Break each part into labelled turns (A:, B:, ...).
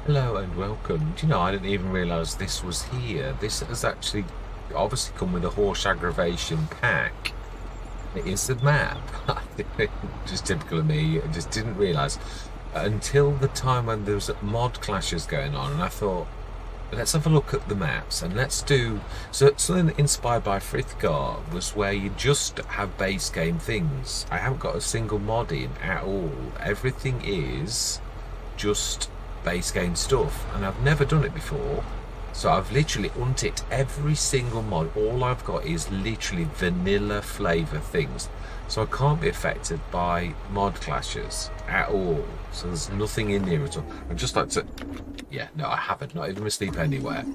A: Hello and welcome. Do you know, I didn't even realise this was here. This has actually obviously come with a Horsch Agrovation pack. It is the map. Just typical of me. I just didn't realise until the time when there was mod clashes going on, and I thought, let's have a look at the maps and let's do something inspired by Frithgar was where you just have base game things. I haven't got a single mod in at all. Everything is just base game stuff, and I've never done it before, so I've literally unticked every single mod. All I've got is literally vanilla flavor things, so I can't be affected by mod clashes at all. So there's nothing in there at all. I'd just like to, yeah, no, I haven't, not even asleep anywhere.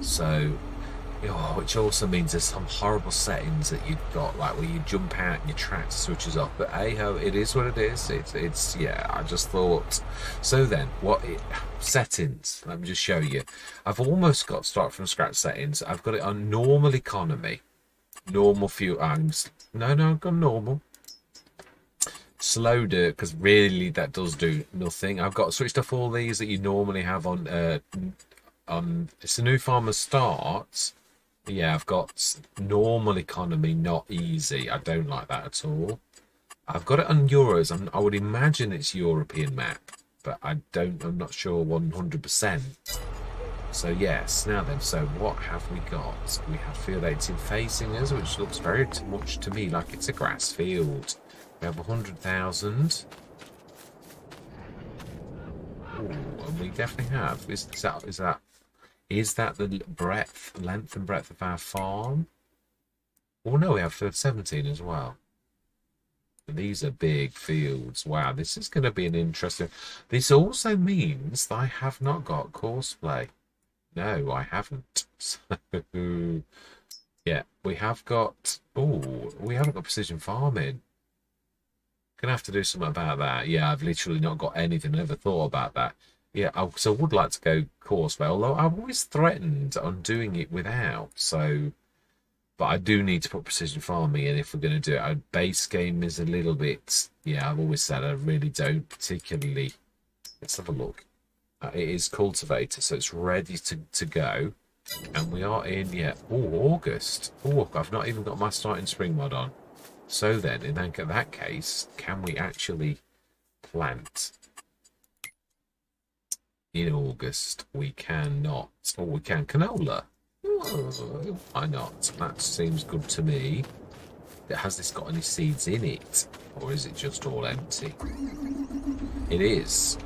A: So which also means there's some horrible settings that you've got, like where you jump out and your tractor switches off. But hey ho, it is what it is. It's yeah. I just thought. So then, settings? Let me just show you. I've almost got start from scratch settings. I've got it on normal economy, normal fuel. No, I've got normal. Slow dirt, because really that does do nothing. I've got switched off all these that you normally have on. It's a new farmer start. Yeah, I've got normal economy, not easy. I don't like that at all. I've got it on Euros. I would imagine it's European map, but I'm not sure 100%. So yes, now then, so what have we got? We have field 18 facing us, which looks very much to me like it's a grass field. We have 100,000. And we definitely have. Is that the length and breadth of our farm? Oh no, we have field 17 as well. But these are big fields. Wow, this is going to be an interesting. This also means that I have not got course play. No, I haven't. So, yeah, we have got. Oh, we haven't got precision farming. Gonna have to do something about that. Yeah, I've literally not got anything. Never thought about that. Yeah, so I would like to go course, although I've always threatened on doing it without. So, but I do need to put precision farming in if we're going to do it. Our base game is a little bit. Yeah, I've always said I really don't particularly. Let's have a look. It is cultivator, so it's ready to go, and we are in August. Oh, I've not even got my starting spring mod on. So then, in that case, can we actually plant? In August, we cannot. Or we can canola. Oh, why not? That seems good to me. Has this got any seeds in it? Or is it just all empty? It is.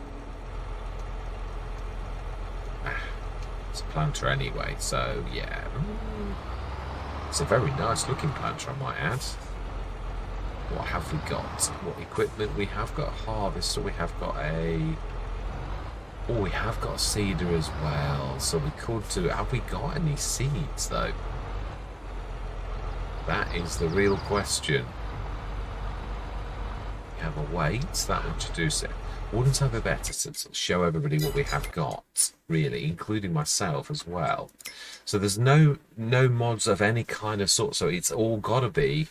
A: It's a planter anyway, so yeah. It's a very nice looking planter, I might add. What have we got? What equipment? We have got a harvester. We have got a... Oh, we have got a seeder as well, so we could do it. Have we got any seeds, though? That is the real question. We have a weight. That would introduce it. Wouldn't have a better to show everybody what we have got, really, including myself as well. So there's no mods of any kind of sort, so it's all got to be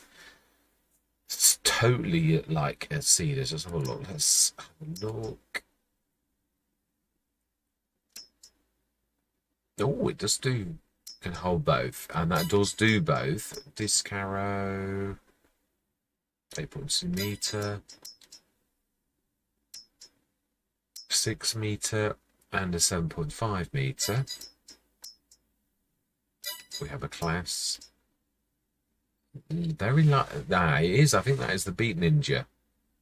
A: totally like a seeder. Let's just have a look. Let's have a look. Oh, it does do, can hold both, and that does do both. Disc arrow, 8.2 meter, 6 meter, and a 7.5 meter. We have a class. Very light. Nah, it is. I think that is the Beat Ninja,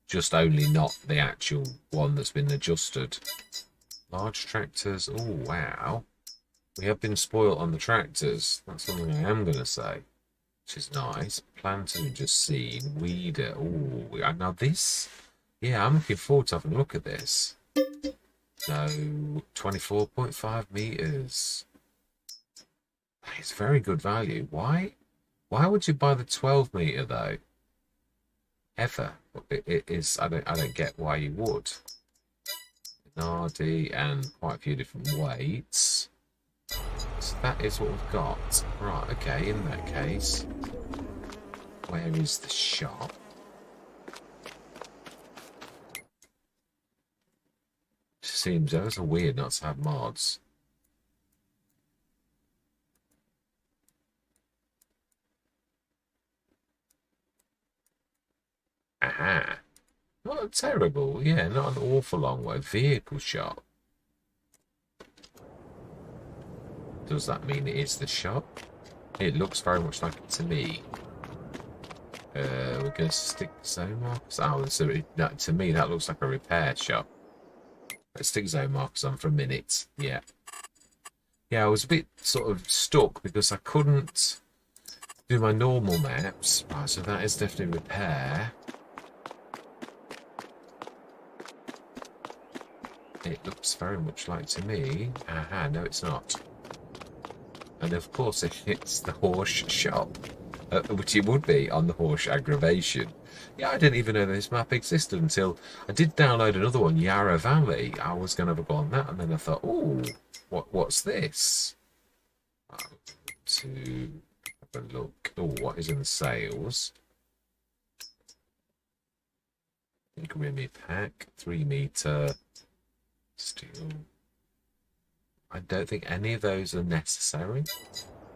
A: just only not the actual one that's been adjusted. Large tractors. Oh wow. We have been spoilt on the tractors. That's something I am going to say, which is nice. Planter we've just seen. Weeder. Oh, now this. Yeah, I'm looking forward to having a look at this. No, 24.5 meters. It's very good value. Why would you buy the 12 meter though? Ever? It is. I don't get why you would. Nardi and quite a few different weights. So that is what we've got. Right, okay, in that case, where is the shop? seems ever so weird not to have mods. Aha. Not terrible. Yeah, not an awful long way. Vehicle shop. Does that mean it is the shop? It looks very much like it to me. We're going to stick zone markers. Oh, so to me that looks like a repair shop. Let's stick zone markers on for a minute. Yeah. Yeah, I was a bit sort of stuck because I couldn't do my normal maps. Right, so that is definitely repair. It looks very much like to me. Aha, no it's not. And of course it's the Horsch shop. Which it would be on the Horsch Agrovation. Yeah, I didn't even know this map existed until I did download another one, Yarra Valley. I was going to have a go on that, and then I thought, oh, what's this? To have a look. Oh, what is in the sales? Grimy pack, 3 meter steel. I don't think any of those are necessary.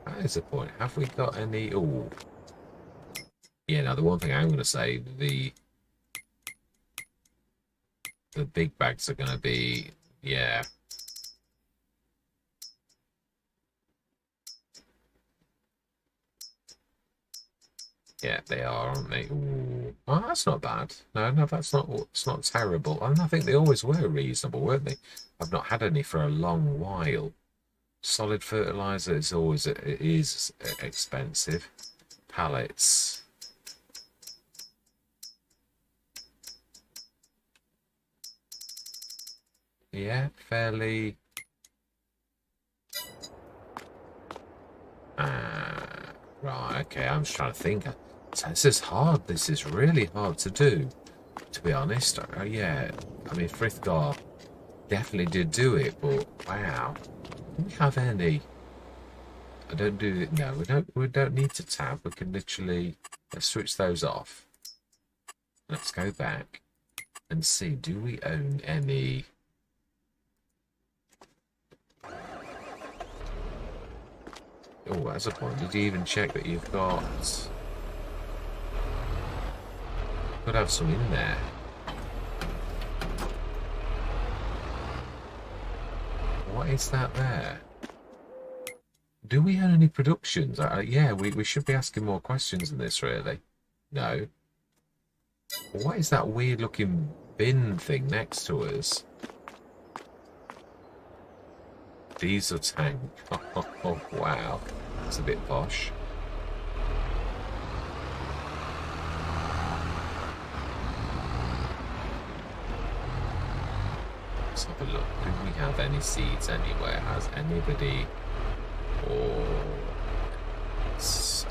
A: That is a point. Have we got any? Oh, yeah. Now the one thing I'm going to say, the big bags are going to be, yeah. Yeah, they are, aren't they? Ooh. Oh, that's not bad. No, that's not. It's not terrible. And I think they always were reasonable, weren't they? I've not had any for a long while. Solid fertilizer is always expensive. Pallets. Yeah, fairly. Right. Okay. I'm just trying to think. This is hard. This is really hard to do, to be honest. Yeah. I mean, Frithgar definitely did do it, but wow. Do we have any? I don't do it. No, we don't need to tab. We can literally, let's switch those off. Let's go back and see. Do we own any? Oh, that's a point. Did you even check that you've got? Could have some in there. What is that there? Do we own any productions? Yeah, we should be asking more questions than this, really. No. What is that weird looking bin thing next to us? Diesel tank. Oh, wow. It's a bit posh. Let's have a look. Do we have any seeds anywhere? Has anybody... Or...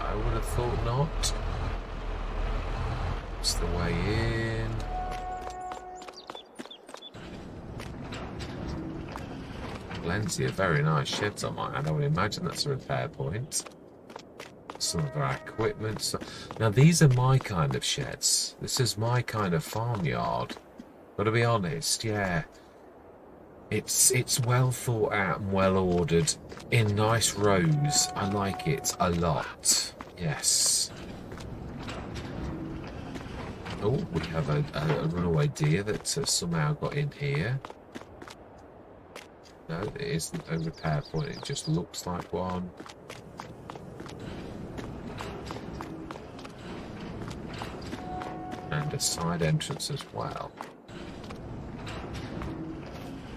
A: I would have thought not. It's the way in. Plenty of very nice sheds on mine. I would imagine that's a repair point. Some of our equipment. So, now these are my kind of sheds. This is my kind of farmyard. But to be honest, yeah, it's well thought out and well ordered in nice rows. I like it a lot. Yes. Oh, we have a runaway deer that somehow got in here. No, it isn't a repair point, it just looks like one. And a side entrance as well.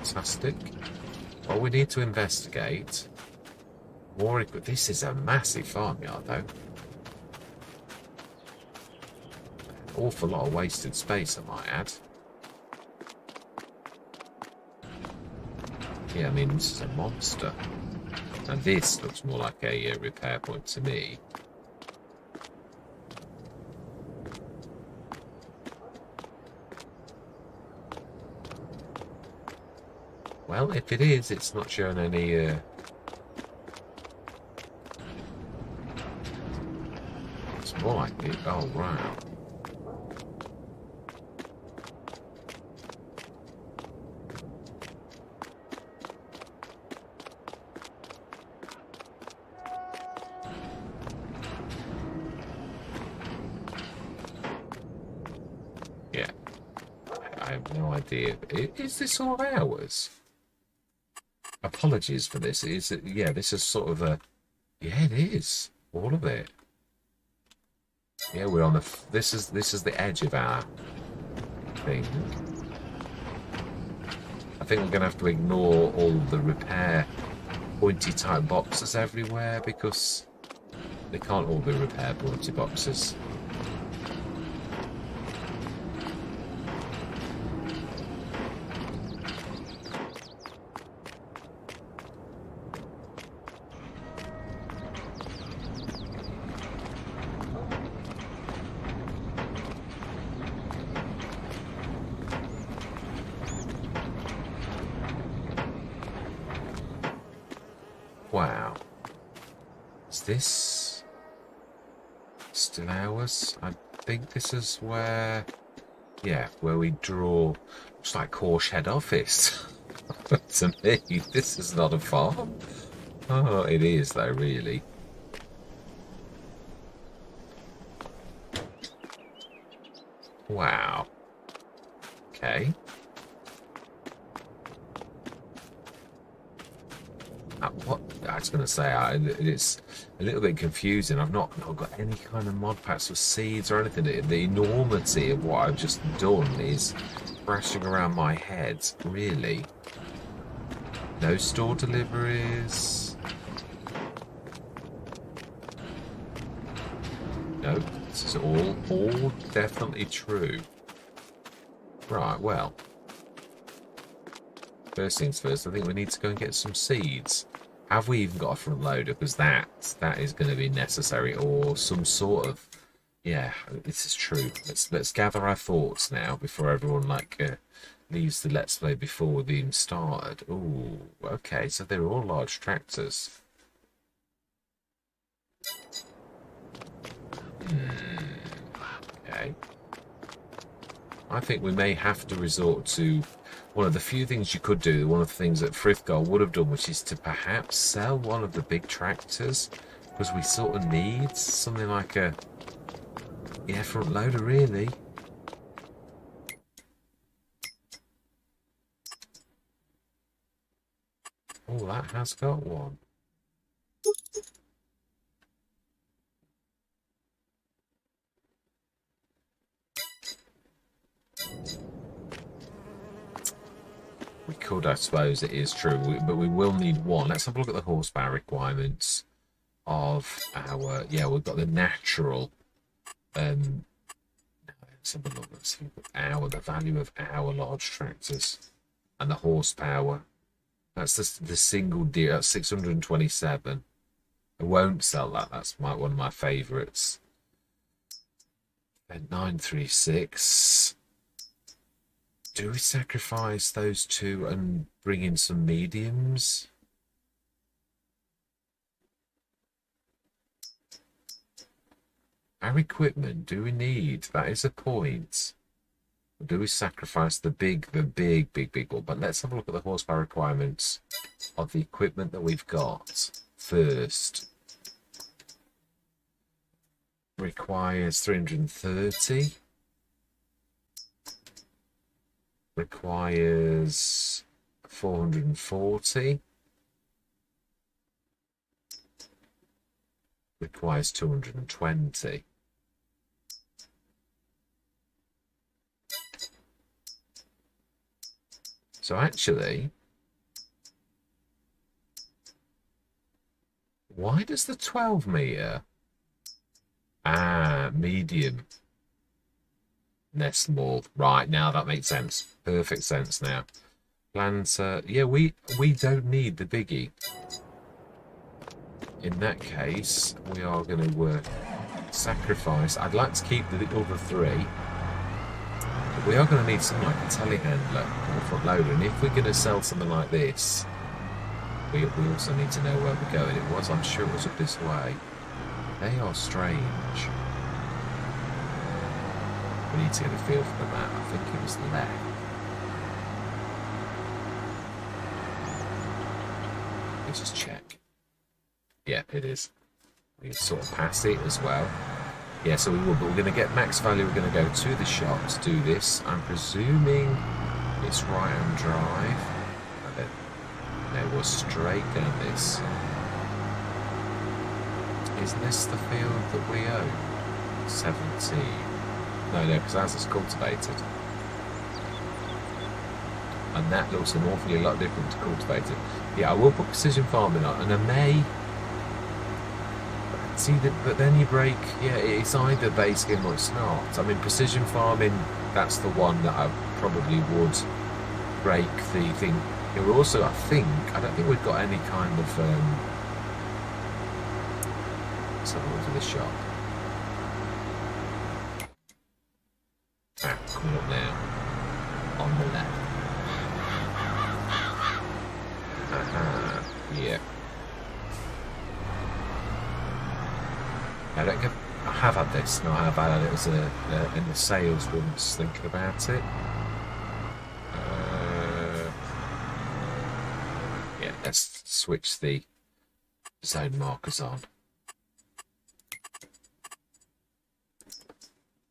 A: Fantastic. Well, we need to investigate. More equipment. This is a massive farmyard, though. An awful lot of wasted space, I might add. Yeah, I mean, this is a monster. And this looks more like a repair point to me. Well, if it is, it's not showing any... It's more like it. Oh, wow. Yeah, I have no idea. Is this all ours? Apologies for this. Is it? Yeah, this is sort of a. Yeah, it is. All of it. Yeah, we're on the. This is the edge of our thing. I think we're going to have to ignore all the repair pointy type boxes everywhere because they can't all be repair pointy boxes. Wow. Is this still ours? I think this is where, yeah, where we draw. It's like Horsch head office. To me, this is not a farm. Oh, it is though, really. Wow. Okay. What I was going to say, it's a little bit confusing. I've not got any kind of mod packs with seeds or anything. The enormity of what I've just done is crashing around my head, really. No store deliveries. No, this is all definitely true. Right, well. First things first, I think we need to go and get some seeds. Have we even got a front loader? Because that is going to be necessary, or some sort of. Yeah, this is true. Let's gather our thoughts now before everyone leaves the Let's Play before we've even started. Ooh, okay, so they're all large tractors. Okay. I think we may have to resort to one of the few things you could do, one of the things that Frithgar would have done, which is to perhaps sell one of the big tractors, because we sort of need something like a, yeah, front loader, really. Oh, that has got one. We could, I suppose it is true, but we will need one. Let's have a look at the horsepower requirements of our, yeah, we've got the natural, let's have a look, let's see, the value of our large tractors and the horsepower. That's the single deer, that's 627. I won't sell that, that's one of my favourites. And 936. Do we sacrifice those two and bring in some mediums? Our equipment, do we need? That is a point. Or do we sacrifice the big one? But let's have a look at the horsepower requirements of the equipment that we've got first. Requires 330. Requires 440. Requires 220. So actually, why does the 12 meter? Ah, medium. Nest mold. Right, now that makes sense. Perfect sense now. Planter. Yeah, we don't need the biggie. In that case, we are going to sacrifice. I'd like to keep the other three. But we are going to need something like a telehandler or front loader. And if we're going to sell something like this, we also need to know where we're going. I'm sure it was up this way. They are strange. We need to get a feel for the map. I think it was left. Let's just check. Yeah, it is. We can sort of pass it as well. Yeah, so we will, but we're going to get max value. We're going to go to the shop to do this. I'm presuming it's right-hand drive. And then we're straight down this. Isn't this the field that we own? 17. No, because ours is cultivated. And that looks an awfully lot different to cultivated. Yeah, I will put precision farming on, and I may... See, but then you break... Yeah, it's either base game or it's not. I mean, precision farming, that's the one that I probably would break the thing. Here also, I don't think we've got any kind of... let's have a look at the shop. Ah, coming up now. On the left. Yeah. I have had this. No, I have had it as in the sales once, thinking about it. Yeah, let's switch the zone markers on.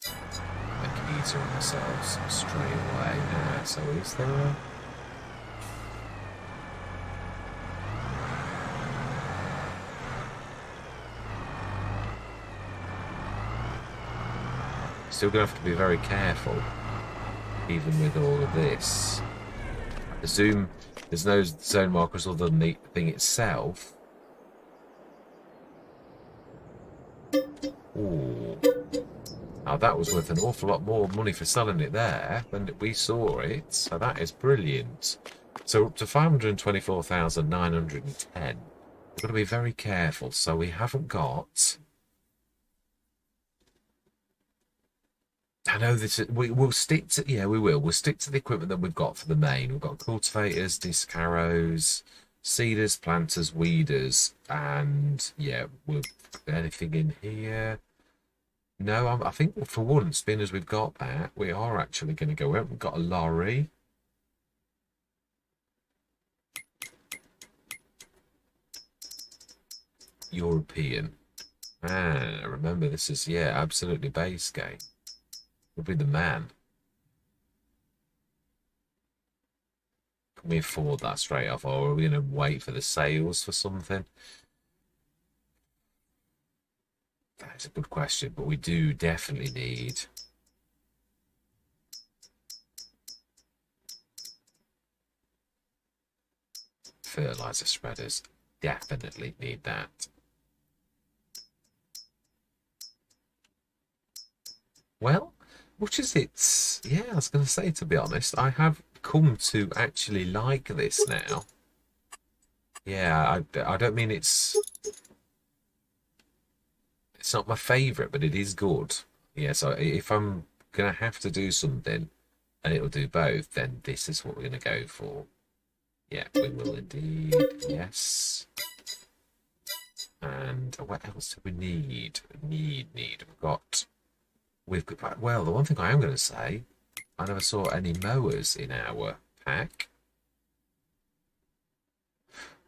A: Make it easier on ourselves straight away. So is there a... Still going to have to be very careful, even with all of this. I presume there's no zone markers other than the thing itself. Ooh. Now that was worth an awful lot more money for selling it there than we saw it. So that is brilliant. So up to 524,910. We've got to be very careful. So we haven't got... I know this. We'll stick to. Yeah, we will. We'll stick to the equipment that we've got for the main. We've got cultivators, disc harrows, seeders, planters, weeders, and yeah, we'll anything in here. No, I think for once, being as we've got that, we are actually going to go. We haven't got a lorry. European. Remember this is absolutely base game. We'll be the man. Can we afford that straight off, or are we going to wait for the sales for something? That's a good question, but we do definitely need... fertilizer spreaders. Definitely need that. Well, much as it's... Yeah, I was going to say, to be honest, I have come to actually like this now. Yeah, I don't mean it's not my favourite, but it is good. Yeah, so if I'm going to have to do something and it'll do both, then this is what we're going to go for. Yeah, we will indeed. Yes. And what else do we need? We've got, well, the one thing I am going to say, I never saw any mowers in our pack.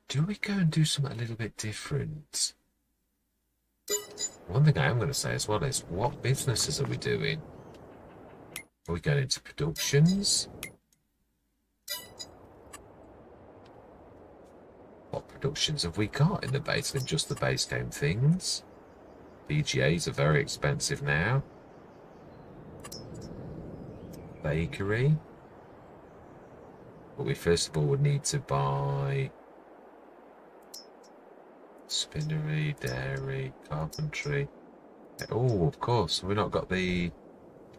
A: Do we go and do something a little bit different? One thing I am going to say as well is, what businesses are we doing? Are we going into productions? What productions have we got in the base than just the base game things? BGAs are very expensive now. Bakery. But we first of all would need to buy spinnery, dairy, carpentry. Oh, of course, we've not got the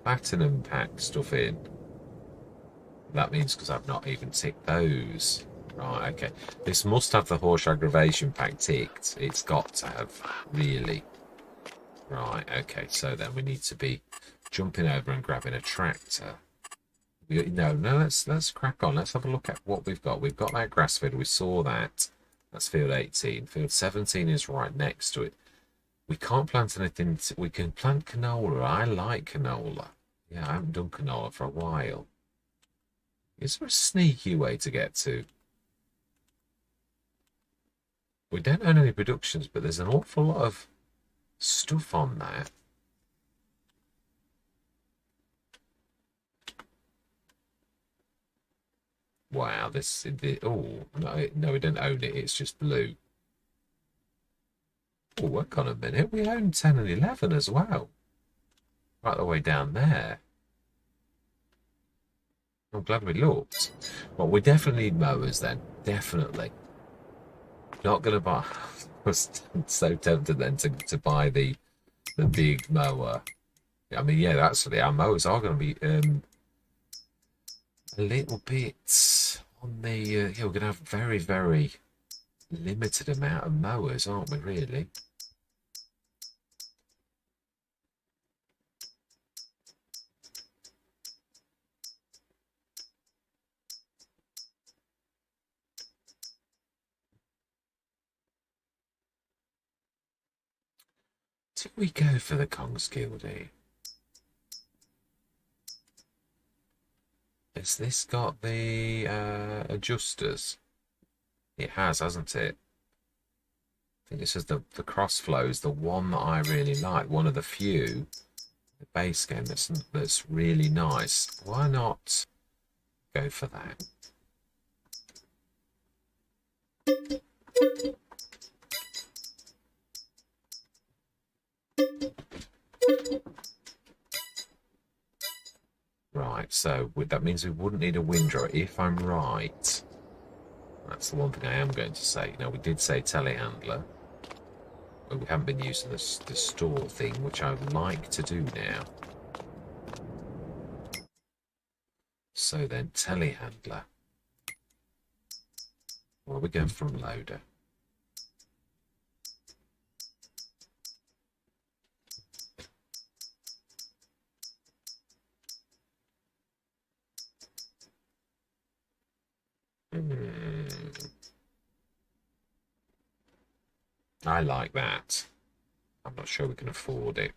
A: platinum pack stuff in. That means because I've not even ticked those. Right, okay. This must have the Horsch Agrovation pack ticked. It's got to have, really. Right, okay, so then we need to be jumping over and grabbing a tractor. No, let's crack on. Let's have a look at what we've got. We've got that grass field. We saw that. That's field 18. Field 17 is right next to it. We can't plant anything. We can plant canola. I like canola. Yeah, I haven't done canola for a while. Is there a sneaky way to get to? We don't own any productions, but there's an awful lot of stuff on that. wow, this, oh, no, no, we don't own it. It's just blue. Oh, work on a minute. We own 10 and 11 as well. Right the way down there. I'm glad we looked. Well, we definitely need mowers then. Definitely. Not going to buy... I was so tempted then to buy the big mower. I mean, yeah, actually, our mowers are going to be a little bit on the... yeah, we're going to have very, very limited amount of mowers, aren't we, really? Do we go for the Kongsgildy? Has this got the adjusters? It has, hasn't it? I think this is the crossflow is the one that I really like. One of the few the base game that's really nice. Why not go for that? Right, so that means we wouldn't need a windrow if I'm right. That's the one thing I am going to say. Now, we did say telehandler, but we haven't been using the store thing, which I would like to do now. So then, telehandler. Well, are we going from loader? I like that. I'm not sure we can afford it.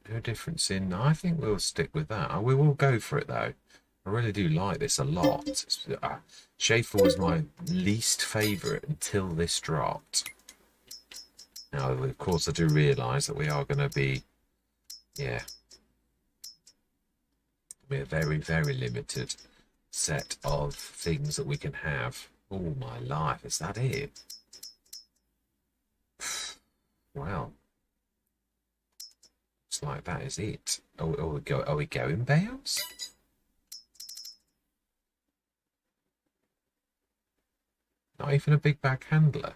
A: No difference in... I think we'll stick with that. We will go for it, though. I really do like this a lot. Schaefer was my least favourite until this dropped. Now, of course, I do realise that we are going to be... Yeah. We're very, very limited set of things that we can have. Oh, my life. Is that it? Well... Looks like that is it. Are we going bales? Not even a big bag handler.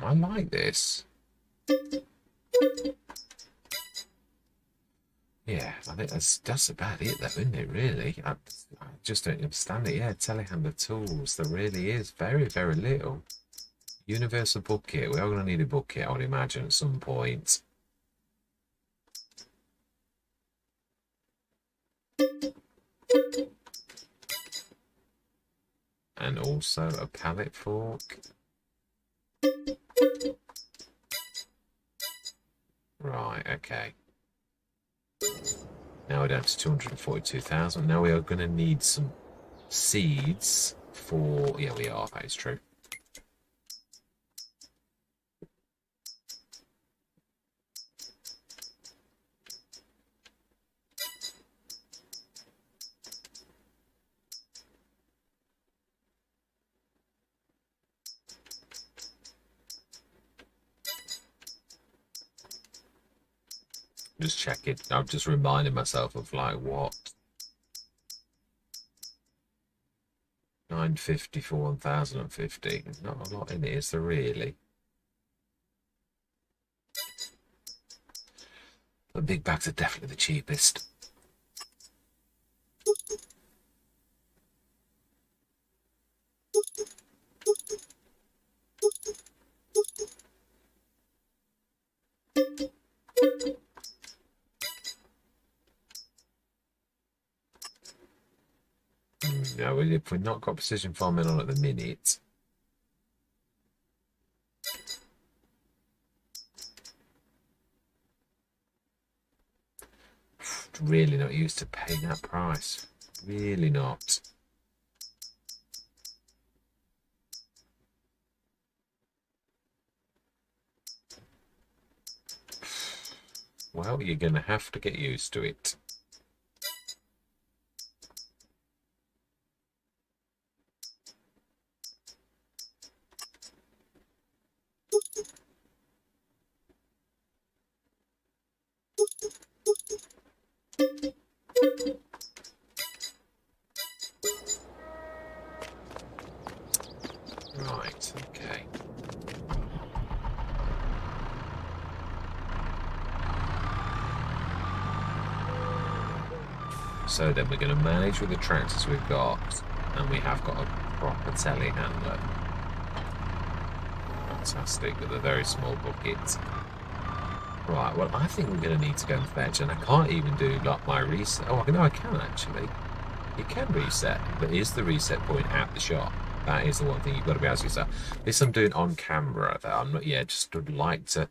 A: I like this. Yeah, I think that's about it, though, isn't it, really? I just don't understand it. Yeah, telehandler tools. There really is very, very little. Universal bucket. We are going to need a bucket, I would imagine, at some point. And also a pallet fork. Right, okay. Now we're down to 242,000. Now we are going to need some seeds for... Yeah, we are. That is true. Just checking. I'm just reminding myself of like what 950 for 1050. There's not a lot in it, is there really? The big bags are definitely the cheapest. You know, if we've not got precision farming on at the minute, really not used to paying that price. Really not. Well, you're going to have to get used to it. Right, okay. So then we're going to manage with the tractors we've got, and we have got a proper telehandler. Fantastic, with a very small bucket. Right, well, I think we're going to need to go and fetch, and I can't even do like my reset. Oh, no, I can actually. You can reset, but is the reset point at the shop? That is the one thing you've got to be able to use. This I'm doing on camera. That I'm not. Yeah, just would like to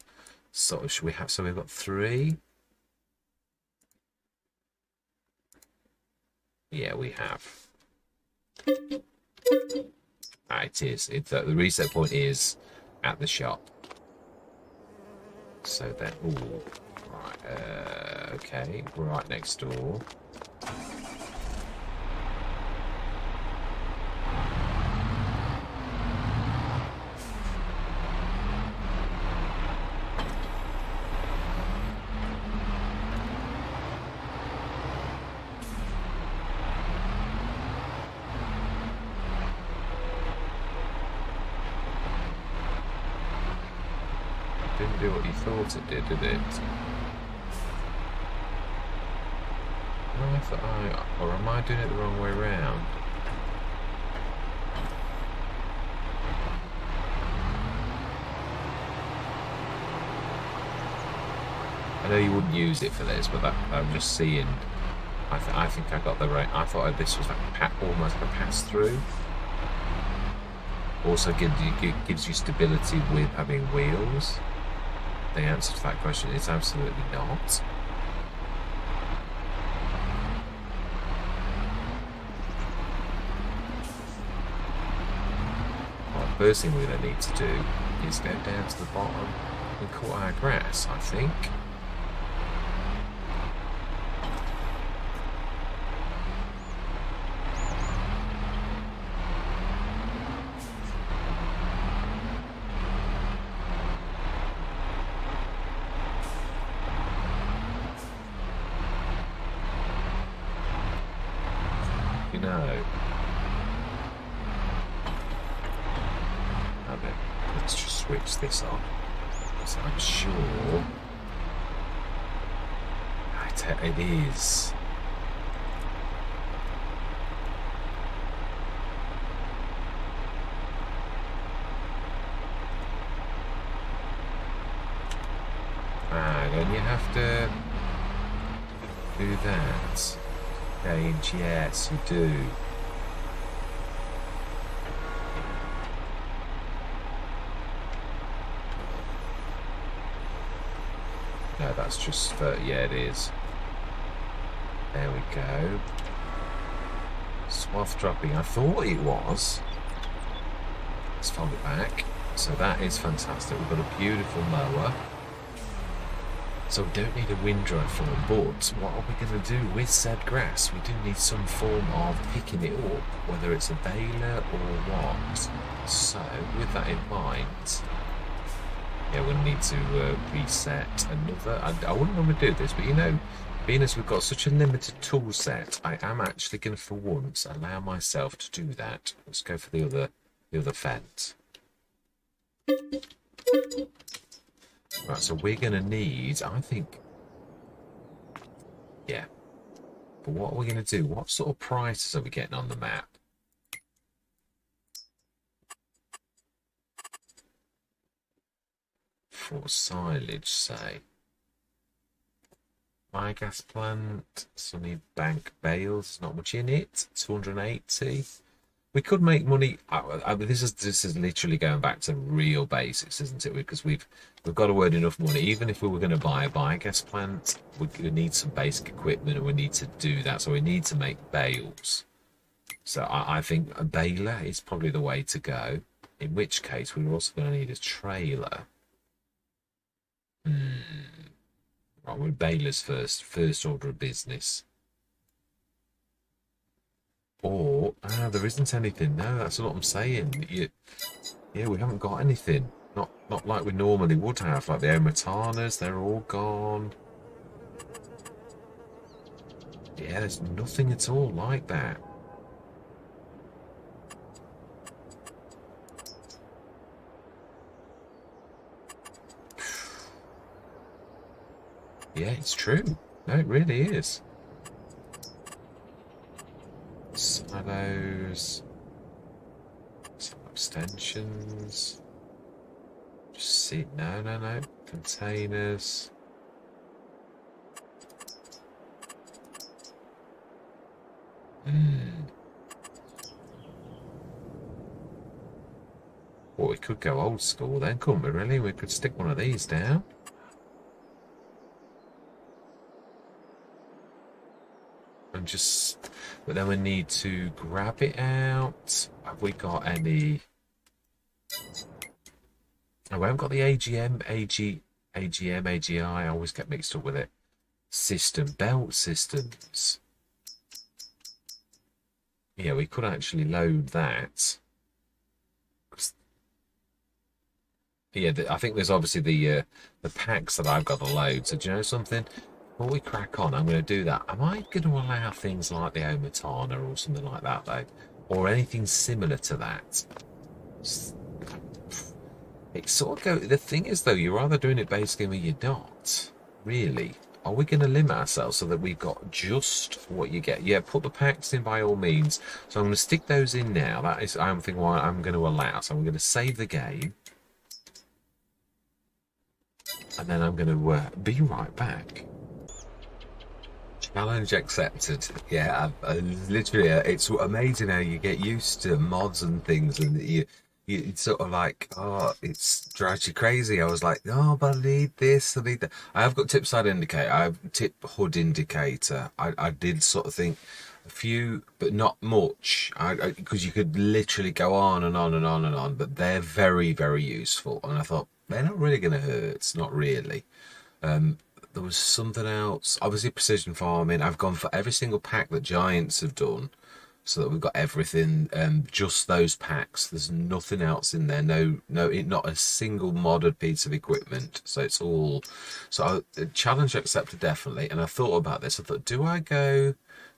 A: sort of. Should we have? So we've got 3. Yeah, we have. It is. The reset point is at the shop. So then, ooh, right. Okay, right next door. Didn't do what you thought it did it? No, I thought or am I doing it the wrong way round? I know you wouldn't use it for this, but I'm just seeing. I think I got the right. I thought this was like almost a pass through. Also gives you stability with having wheels. The answer to that question is absolutely not. Well, the first thing we're going to need to do is go down to the bottom and cut our grass, I think. Let's just switch this on. So I'm sure it is. And you have to do that. Change, yes, you do. No, that's just for, yeah, it is. There we go. Swath dropping. I thought it was. Let's fold it back. So that is fantastic. We've got a beautiful mower. So we don't need a windrow form, but what are we going to do with said grass? We do need some form of picking it up, whether it's a baler or what. So with that in mind, yeah, we'll need to reset another. I wouldn't normally do this, but you know, being as we've got such a limited tool set, I am actually going to, for once, allow myself to do that. Let's go for the other fence. Right, so we're going to need, I think, yeah. But what are we going to do? What sort of prices are we getting on the map? For silage, say. Biogas plant, Sunny Bank bales, not much in it. 280. We could make money. This is literally going back to real basics, isn't it? Because we've got to earn enough money. Even if we were going to buy a biogas plant, we need some basic equipment, and we need to do that. So we need to make bales. So I think a baler is probably the way to go. In which case, we're also going to need a trailer. Right, we're balers first. First order of business. Or, there isn't anything. No, that's what I'm saying. Yeah, we haven't got anything. Not like we normally would have. Like the Omatanas, they're all gone. Yeah, there's nothing at all like that. Yeah, it's true. No, it really is. Silos. Some extensions. Just see. No. Containers. Well, we could go old school then, couldn't we, really? We could stick one of these down. And just... But then we need to grab it out. Have we got any... Oh, we haven't got the AGM, AGI. I always get mixed up with it. Belt systems. Yeah, we could actually load that. Yeah, I think there's obviously the packs that I've got to load. So do you know something? Before we crack on, I'm going to do that. Am I going to allow things like the Omatana or something like that, though? Or anything similar to that? It's sort of go. The thing is, though, you're either doing it basically or you're not. Really. Are we going to limit ourselves so that we've got just what you get? Yeah, put the packs in by all means. So I'm going to stick those in now. That is, I'm thinking, what I'm going to allow. So I'm going to save the game. And then I'm going to be right back. Challenge accepted. Yeah, literally, it's amazing how you get used to mods and things, and it's sort of like, oh, it drives you crazy. I was like, oh, but I need this, I need that. I have got tip side indicator. I have tip hood indicator. I did sort of think a few, but not much. Because you could literally go on and on and on and on, but they're very, very useful. And I thought they're not really going to hurt. Not really. There was something else. Obviously, precision farming. I've gone for every single pack that Giants have done, so that we've got everything. Just those packs. There's nothing else in there. Not a single modded piece of equipment. So it's all. So challenge accepted definitely. And I thought about this. I thought, do I go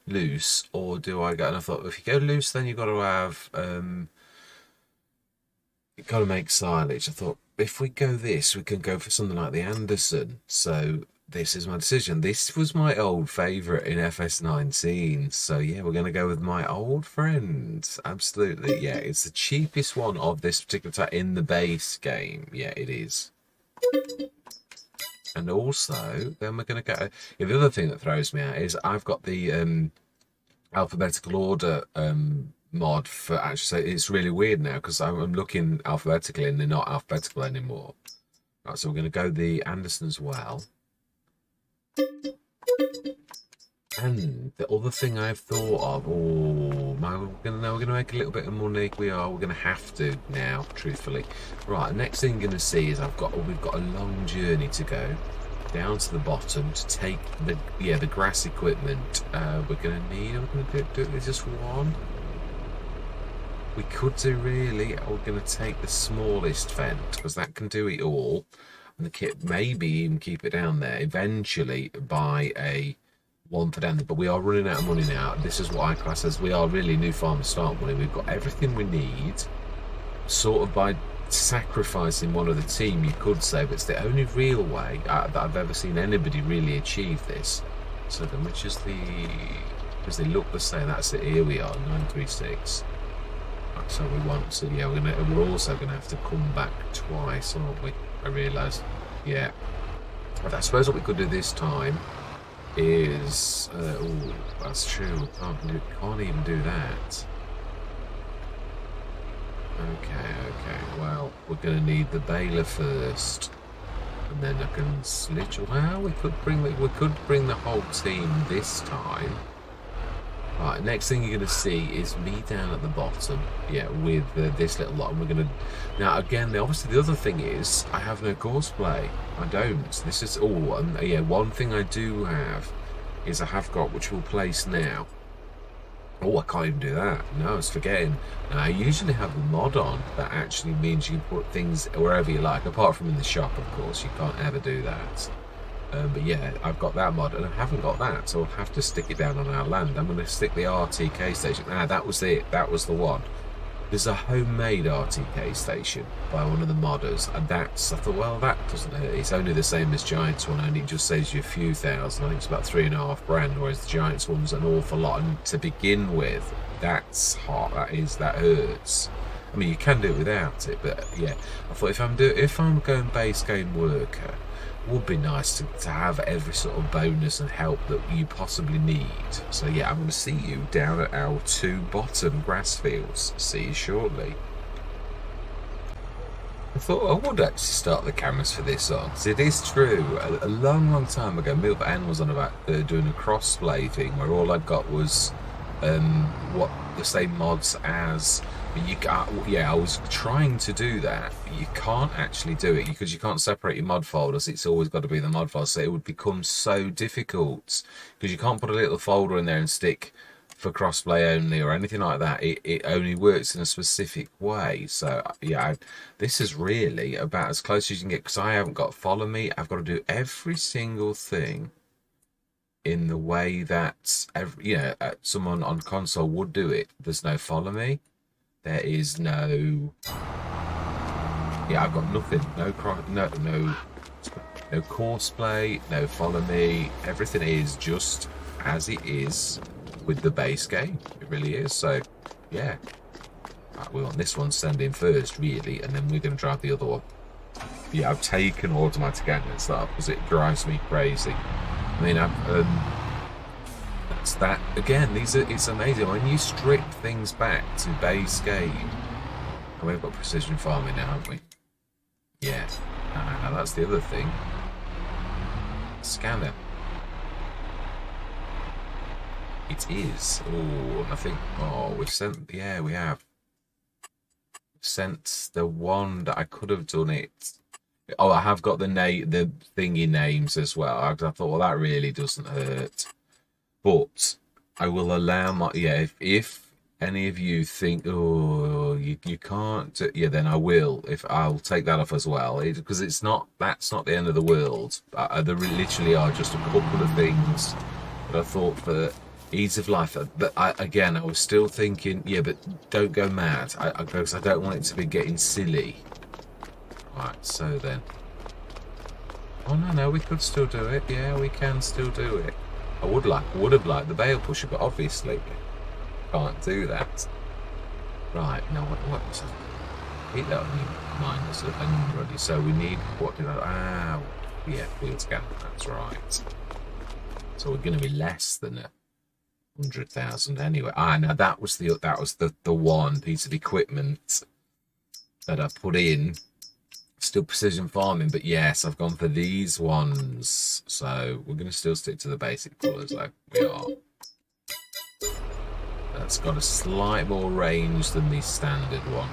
A: loose or do I go? And I thought, if you go loose, then you've got to have. You've got to make silage. I thought, if we go this, we can go for something like the Anderson. So this is my decision. This was my old favourite in FS19. So yeah, we're going to go with my old friend. Absolutely. Yeah, it's the cheapest one of this particular type in the base game. Yeah, it is. And also, then we're going to go... Yeah, the other thing that throws me out is I've got the alphabetical order mod for actually... So it's really weird now because I'm looking alphabetically and they're not alphabetical anymore. Right, so we're going to go the Anderson as well. And the other thing I've thought of, we're gonna make a little bit of money. We're gonna have to now, truthfully. Right, next thing you're gonna see is we've got a long journey to go down to the bottom to take the grass equipment. We're gonna do just one. We could do really. We're gonna take the smallest fence because that can do it all. And the kit maybe even keep it down there. Eventually buy a one for down there, but we are running out of money now. This is what I class as we are really new farmer start money. We've got everything we need, sort of by sacrificing one of the team, you could say, but it's the only real way that I've ever seen anybody really achieve this. So then which is because they look the same. That's it. Here we are, 936. So we want. So yeah, we're also gonna have to come back twice, aren't we? I realise. Yeah. But I suppose what we could do this time is... oh, that's true. We can't even do that. Okay. Well, we're going to need the baler first. And then I can slitch... Well, we could bring the whole team this time. Right, next thing you're going to see is me down at the bottom, yeah, with this little lot. And we're going to... Now, again, obviously the other thing is I have no courseplay. I don't. This is... Oh, and yeah, one thing I do have is I have got, which we'll place now. Oh, I can't even do that. No, I was forgetting. Now, I usually have the mod on. That actually means you can put things wherever you like, apart from in the shop, of course. You can't ever do that. But yeah, I've got that mod, and I haven't got that, so I'll have to stick it down on our land. I'm going to stick the RTK station. Ah, that was it. That was the one. There's a homemade RTK station by one of the modders, and that's... I thought, well, that doesn't hurt. It's only the same as Giants one, only it just saves you a few thousand. I think it's about 3.5 grand, whereas the Giants one's an awful lot. And to begin with, that's hot. That hurts. I mean, you can do it without it, but yeah. I thought if I'm going base game worker, would be nice to have every sort of bonus and help that you possibly need. So yeah, I'm going to see you down at our 2 bottom grass fields. See you shortly. I thought I would actually start the cameras for this on, because it is true. A long time ago, Milk Ann was on about doing a cross-play thing where all I'd got was what the same mods as... But you can't, yeah, I was trying to do that, but you can't actually do it because you can't separate your mod folders. It's always got to be the mod file, so it would become so difficult because you can't put a little folder in there and stick for crossplay only or anything like that. It only works in a specific way. So yeah, this is really about as close as you can get, because I haven't got follow me. I've got to do every single thing in the way that someone on console would do it. There's no follow me. There is no... Yeah, I've got nothing. No courseplay, no follow me. Everything is just as it is with the base game. It really is. So, yeah. Right, we want this one sending first, really, and then we're going to drive the other one. Yeah, I've taken automatic engines up because it drives me crazy. I mean, that's that again. It's amazing when you strip things back to base game. And we've got precision farming now, haven't we? Yeah. Now that's the other thing. Scanner. It is. Oh, I think. Oh, we've sent. Yeah, we have. Sent the one that I could have done it. Oh, I have got the thingy names as well. I thought, well, that really doesn't hurt. But I will allow my... Yeah, if any of you think, oh, you can't... Yeah, then I will. I'll take that off as well. Because that's not the end of the world. There literally are just a couple of things that I thought for ease of life. But again, I was still thinking, yeah, but don't go mad. Because I don't want it to be getting silly. Right, so then... Oh, no, we could still do it. Yeah, we can still do it. I would have liked the bale pusher, but obviously can't do that. Right, now what's it? That only minus 100. So we need, what did I... yeah, field scan, that's right. So we're going to be less than 100,000 anyway. Now that was the one piece of equipment that I put in. Still precision farming, but yes, I've gone for these ones. So we're going to still stick to the basic colours like we are. That's got a slight more range than the standard one.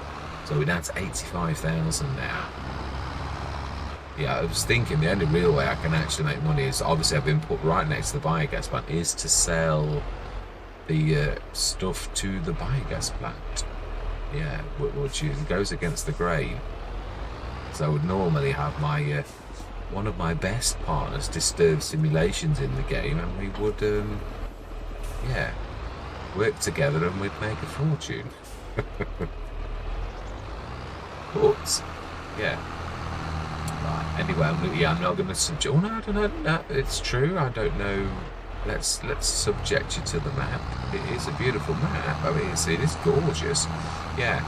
A: So we're down to 85,000 now. Yeah, I was thinking the only real way I can actually make money is, obviously I've been put right next to the biogas plant, is to sell the stuff to the biogas plant. Yeah, which goes against the grain. So I would normally have my one of my best partners disturb simulations in the game, and we would yeah, work together and we'd make a fortune. But yeah, right, anyway, I'm not going to subject... Oh no, I don't know. No, it's true, I don't know. Let's subject you to the map. It is a beautiful map. I mean, it is gorgeous. Yeah.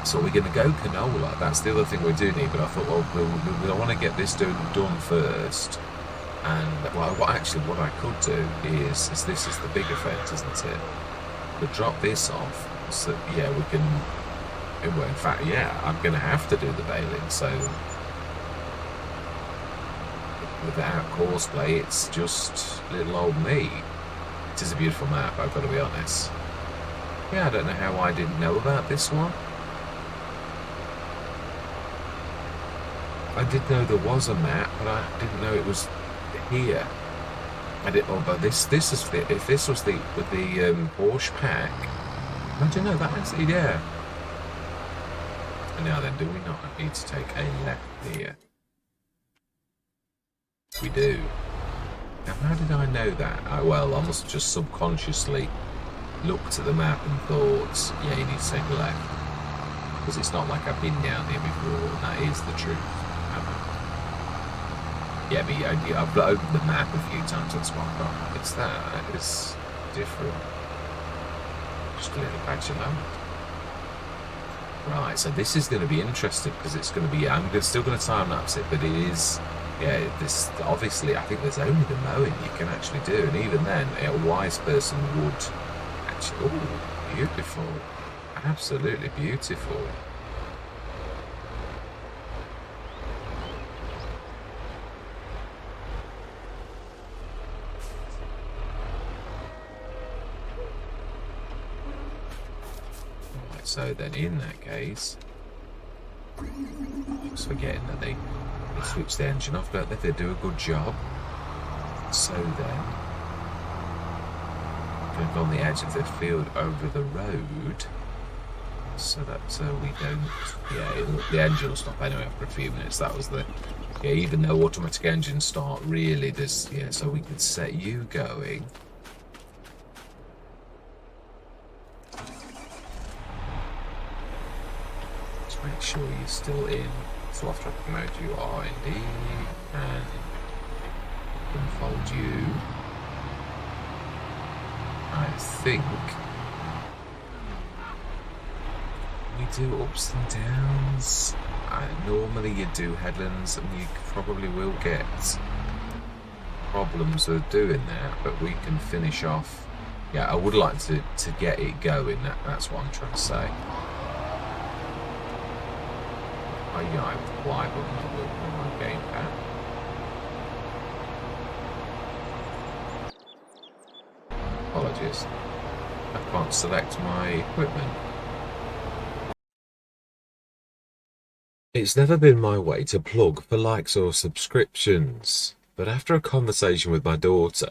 A: So we're going to go canola. That's the other thing we do need. But I thought, well, we want to get this done first. And well, what I could do is this is the bigger fence, isn't it? But drop this off, so yeah, we can. Well, in fact, yeah, I'm going to have to do the baling. So without cosplay, it's just little old me. It is a beautiful map, I've got to be honest. Yeah, I don't know how I didn't know about this one. I did know there was a map, but I didn't know it was here. I did. Oh, but this is the, if this was the Horsch pack. I don't know. That's yeah. And now then, do we not need to take a left here? We do. Now, how did I know that? Well, I must have just subconsciously looked at the map and thought, yeah, you need to take a left. Because it's not like I've been down here before, and that is the truth. Yeah, but I've opened the map a few times, that's why I got it's that. It's different. Just a little patch of land. Right, so this is going to be interesting because it's going to be, I'm still going to time lapse it, but it is, yeah, this, obviously, I think there's only the mowing you can actually do, and even then, a wise person would actually, oh, beautiful, absolutely beautiful. So then in that case, I was forgetting that they switch the engine off, don't they? They do a good job. So then, going to go on the edge of the field over the road, so that we don't, yeah, the engine will stop anyway after a few minutes. That was the, yeah, even though automatic engines start, really, there's, yeah, so we could set you going. Make sure you're still in soft traffic mode. You are indeed, and unfold you. I think we do ups and downs. Normally you do headlands, and you probably will get problems with doing that, but we can finish off. Yeah, I would like to get it going. That's what I'm trying to say. I have Y button on my gamepad. Apologies. I can't select my equipment. It's never been my way to plug for likes or subscriptions, but after a conversation with my daughter,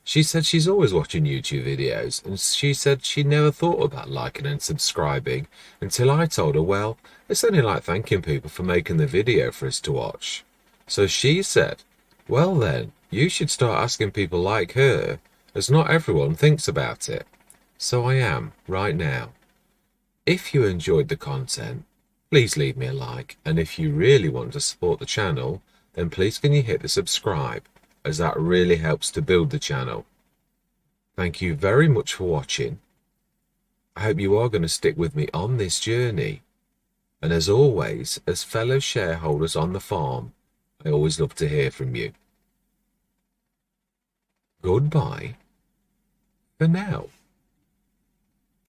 A: she said she's always watching YouTube videos, and she said she never thought about liking and subscribing until I told her, well, it's only like thanking people for making the video for us to watch. So she said, well then, you should start asking people like her, as not everyone thinks about it. So I am, right now. If you enjoyed the content, please leave me a like, and if you really want to support the channel, then please can you hit the subscribe, as that really helps to build the channel. Thank you very much for watching. I hope you are going to stick with me on this journey. And as always, as fellow shareholders on the farm, I always love to hear from you. Goodbye for now.